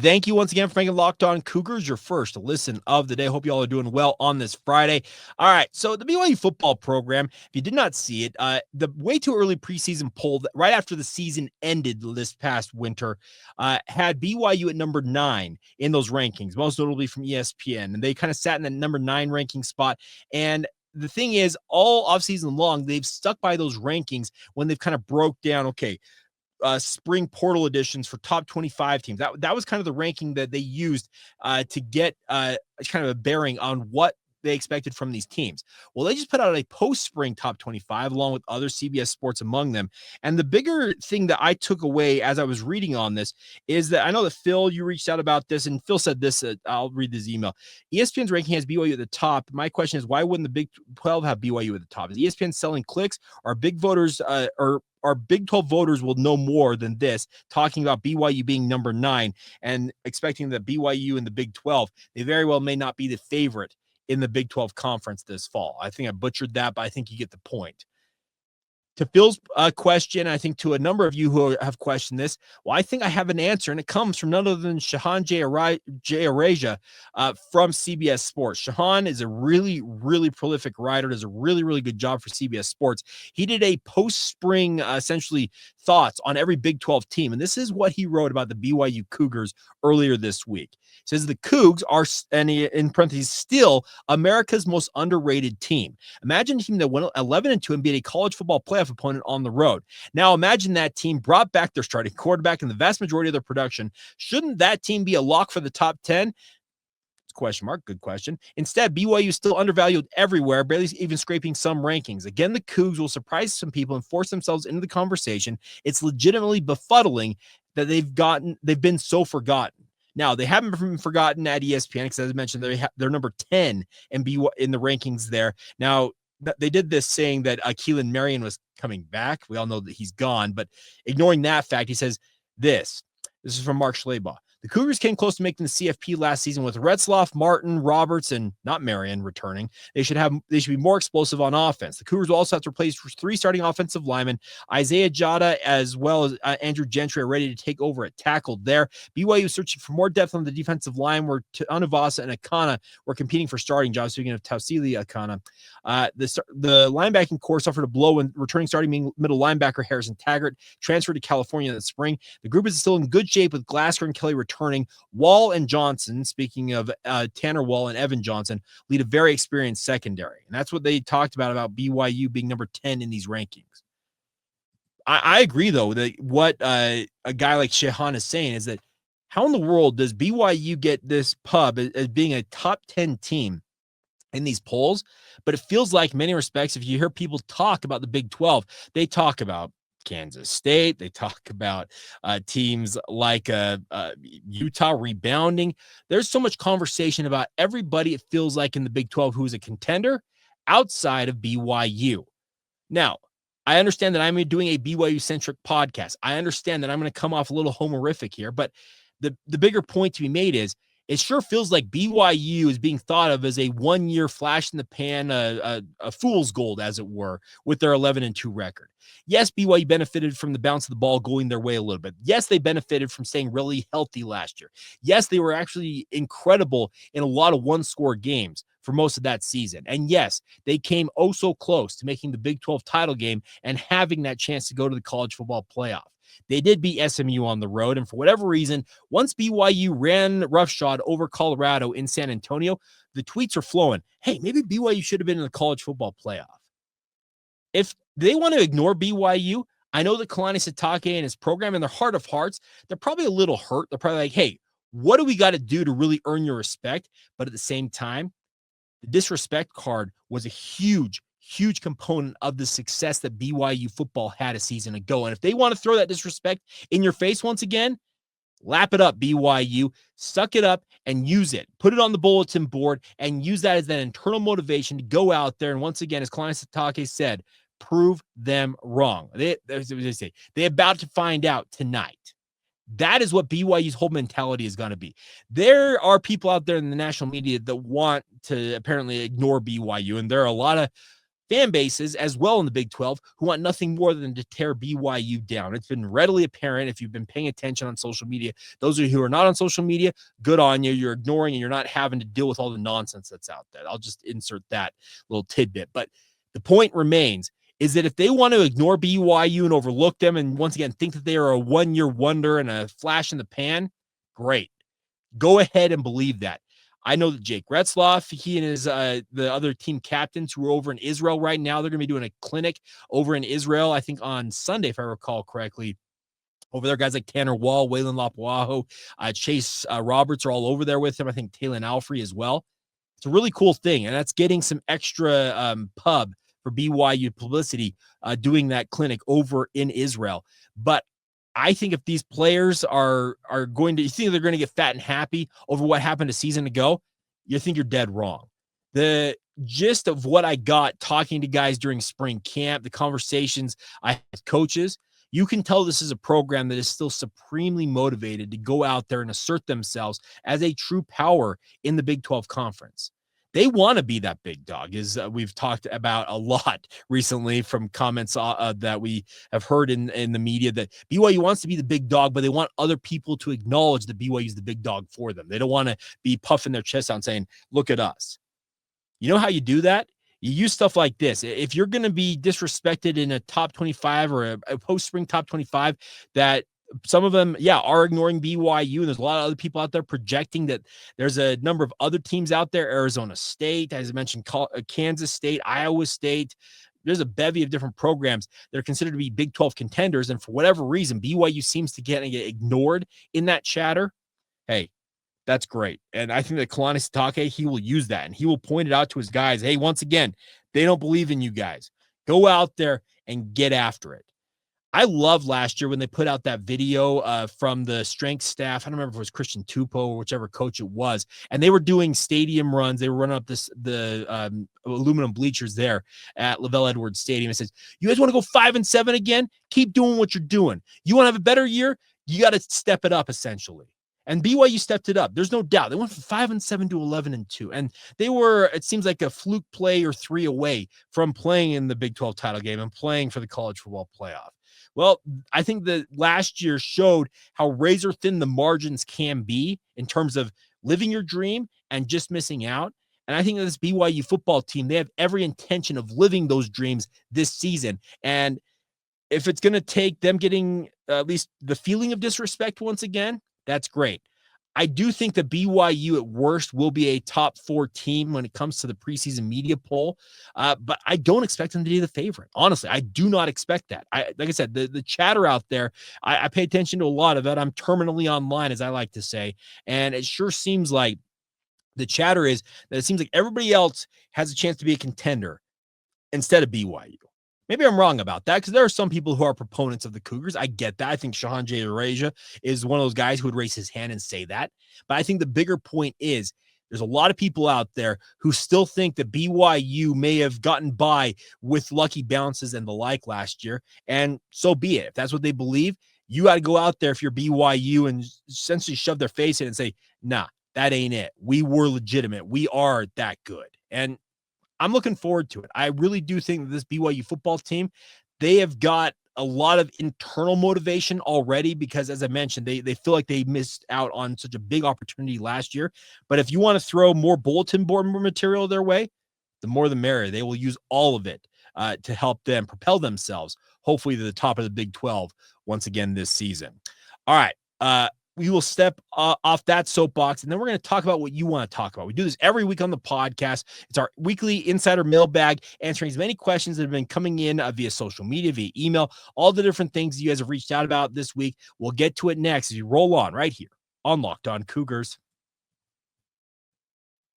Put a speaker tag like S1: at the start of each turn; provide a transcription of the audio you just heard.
S1: Thank you once again for making Locked On Cougars your first listen of the day. Hope you all are doing well on this Friday. All right, so the BYU football program, if you did not see it, the way too early preseason poll right after the season ended this past winter had BYU at number 9 in those rankings, most notably from ESPN. And they kind of sat in that number 9 ranking spot. And the thing is, all offseason long, they've stuck by those rankings when they've kind of broke down, okay, spring portal editions for top 25 teams. That was kind of the ranking that they used to get kind of a bearing on what they expected from these teams. Well, they just put out a post-spring top 25 along with other CBS sports among them. And the bigger thing that I took away as I was reading on this is that I know that Phil, you reached out about this, and Phil said this, I'll read this email. ESPN's ranking has BYU at the top. My question is, why wouldn't the Big 12 have BYU at the top? Is ESPN selling clicks? Are big voters our Big 12 voters will know more than this, talking about BYU being number 9 and expecting that BYU in the Big 12, they very well may not be the favorite in the Big 12 conference this fall. I think I butchered that, but I think you get the point. To Phil's question, I think to a number of you who have questioned this, well, I think I have an answer, and it comes from none other than Shahan Jayaraja from CBS Sports. Shahan is a really, really prolific writer, does a really, really good job for CBS Sports. He did a post-spring, essentially, thoughts on every Big 12 team, and this is what he wrote about the BYU Cougars earlier this week. He says the Cougs are, and in parentheses, still America's most underrated team. Imagine a team that went 11-2 and beat a college football playoff opponent on the road. Now imagine that team brought back their starting quarterback and the vast majority of their production. Shouldn't that team be a lock for the top 10? Question mark. Good question. Instead, BYU is still undervalued everywhere, barely even scraping some rankings. Again, the Cougs will surprise some people and force themselves into the conversation. It's legitimately befuddling that they've been so forgotten. Now, they haven't been forgotten at ESPN because, as I mentioned, they're number 10 in the rankings there. Now, they did this saying that Keelan Marion was coming back. We all know that he's gone, but ignoring that fact, he says this is from Mark Schleybaugh. The Cougars came close to making the CFP last season with Retzloff, Martin, Roberts, and not Marion returning. They should be more explosive on offense. The Cougars will also have to replace 3 starting offensive linemen. Isaiah Jada as well as Andrew Gentry are ready to take over at tackle there. BYU is searching for more depth on the defensive line where Anavasa and Akana were competing for starting jobs. Speaking of Tausili Akana, the linebacking core suffered a blow when returning starting middle linebacker Harrison Taggart transferred to California in the spring. The group is still in good shape with Glasser and Kelly returning. Wall and Johnson, speaking of Tanner Wall and Evan Johnson, lead a very experienced secondary. And that's what they talked about BYU being number 10 in these rankings. I agree, though, that what a guy like Shehan is saying is that how in the world does BYU get this pub as being a top 10 team in these polls? But it feels like in many respects, if you hear people talk about the Big 12, they talk about Kansas State. They talk about teams like Utah rebounding. There's so much conversation about everybody, it feels like, in the Big 12 who is a contender outside of BYU. Now, I understand that I'm doing a BYU-centric podcast. I understand that I'm going to come off a little homerific here, but the bigger point to be made is it sure feels like BYU is being thought of as a one-year flash in the pan, a fool's gold, as it were, with their 11-2 record. Yes, BYU benefited from the bounce of the ball going their way a little bit. Yes, they benefited from staying really healthy last year. Yes, they were actually incredible in a lot of one-score games for most of that season. And yes, they came oh so close to making the Big 12 title game and having that chance to go to the college football playoff. They did beat SMU on the road, and for whatever reason, once BYU ran roughshod over Colorado in San Antonio, the tweets are flowing. Hey, maybe BYU should have been in the college football playoff. If they want to ignore BYU, I know that Kalani Sitake and his program, in their heart of hearts, they're probably a little hurt. They're probably like, hey, what do we got to do to really earn your respect? But at the same time, the disrespect card was a huge component of the success that BYU football had a season ago. And if they want to throw that disrespect in your face once again, lap it up, BYU. Suck it up and use it. Put it on the bulletin board and use that as that internal motivation to go out there. And once again, as Kalani Sitake said, prove them wrong. They're about to find out tonight. That is what BYU's whole mentality is going to be. There are people out there in the national media that want to apparently ignore BYU, and there are a lot of fan bases as well in the Big 12 who want nothing more than to tear BYU down. It's been readily apparent if you've been paying attention on social media. Those of you who are not on social media, good on you. You're ignoring and you're not having to deal with all the nonsense that's out there. I'll just insert that little tidbit. But the point remains is that if they want to ignore BYU and overlook them and once again think that they are a one-year wonder and a flash in the pan, great. Go ahead and believe that. I know that Jake Retzloff, he and his the other team captains who are over in Israel right now, they're going to be doing a clinic over in Israel, I think on Sunday, if I recall correctly. Over there, guys like Tanner Wall, Waylon Lapuaho, Chase Roberts are all over there with him. I think Taylon Alfrey as well. It's a really cool thing, and that's getting some extra pub for BYU publicity doing that clinic over in Israel. But I think if these players are going to, you think they're going to get fat and happy over what happened a season ago, you think you're dead wrong. The gist of what I got talking to guys during spring camp, the conversations I had with coaches, you can tell this is a program that is still supremely motivated to go out there and assert themselves as a true power in the Big 12 conference. They want to be that big dog, as we've talked about a lot recently from comments that we have heard in the media, that BYU wants to be the big dog, but they want other people to acknowledge that BYU is the big dog for them. They don't want to be puffing their chest out and saying, look at us. You know how you do that? You use stuff like this. If you're going to be disrespected in a top 25 or a post-spring top 25, that some of them, are ignoring BYU, and there's a lot of other people out there projecting that there's a number of other teams out there, Arizona State, as I mentioned, Kansas State, Iowa State. There's a bevy of different programs that are considered to be Big 12 contenders, and for whatever reason, BYU seems to get ignored in that chatter. Hey, that's great. And I think that Kalani Sitake, he will use that, and he will point it out to his guys. Hey, once again, they don't believe in you guys. Go out there and get after it. I love last year when they put out that video from the strength staff. I don't remember if it was Christian Tupou or whichever coach it was. And they were doing stadium runs. They were running up the aluminum bleachers there at Lavelle Edwards Stadium. It says, you guys want to go 5-7 again? Keep doing what you're doing. You want to have a better year? You got to step it up, essentially. And BYU stepped it up. There's no doubt. They went from 5-7 to 11-2. And they were, it seems like a fluke play or 3 away from playing in the Big 12 title game and playing for the college football playoff. Well, I think that last year showed how razor thin the margins can be in terms of living your dream and just missing out. And I think that this BYU football team, they have every intention of living those dreams this season. And if it's going to take them getting at least the feeling of disrespect once again, that's great. I do think that BYU at worst will be a top 4 team when it comes to the preseason media poll, but I don't expect them to be the favorite. Honestly, I do not expect that. Like I said, the chatter out there, I pay attention to a lot of it. I'm terminally online, as I like to say, and it sure seems like the chatter is that it seems like everybody else has a chance to be a contender instead of BYU. Maybe I'm wrong about that, because there are some people who are proponents of the Cougars. I get that. I think Shahan J. Arasia is one of those guys who would raise his hand and say that. But I think the bigger point is there's a lot of people out there who still think that BYU may have gotten by with lucky bounces and the like last year. And so be it. If that's what they believe, you got to go out there if you're BYU and essentially shove their face in and say, nah, that ain't it. We were legitimate. We are that good. And I'm looking forward to it. I really do think that this BYU football team, they have got a lot of internal motivation already, because as I mentioned, they feel like they missed out on such a big opportunity last year. But if you want to throw more bulletin board material their way, the more the merrier. They will use all of it to help them propel themselves, hopefully to the top of the Big 12 once again this season. All right. We will step off that soapbox, and then we're going to talk about what you want to talk about. We do this every week on the podcast. It's our weekly insider mailbag, answering as many questions that have been coming in via social media, via email, all the different things you guys have reached out about this week. We'll get to it next as we roll on right here on Locked On Cougars.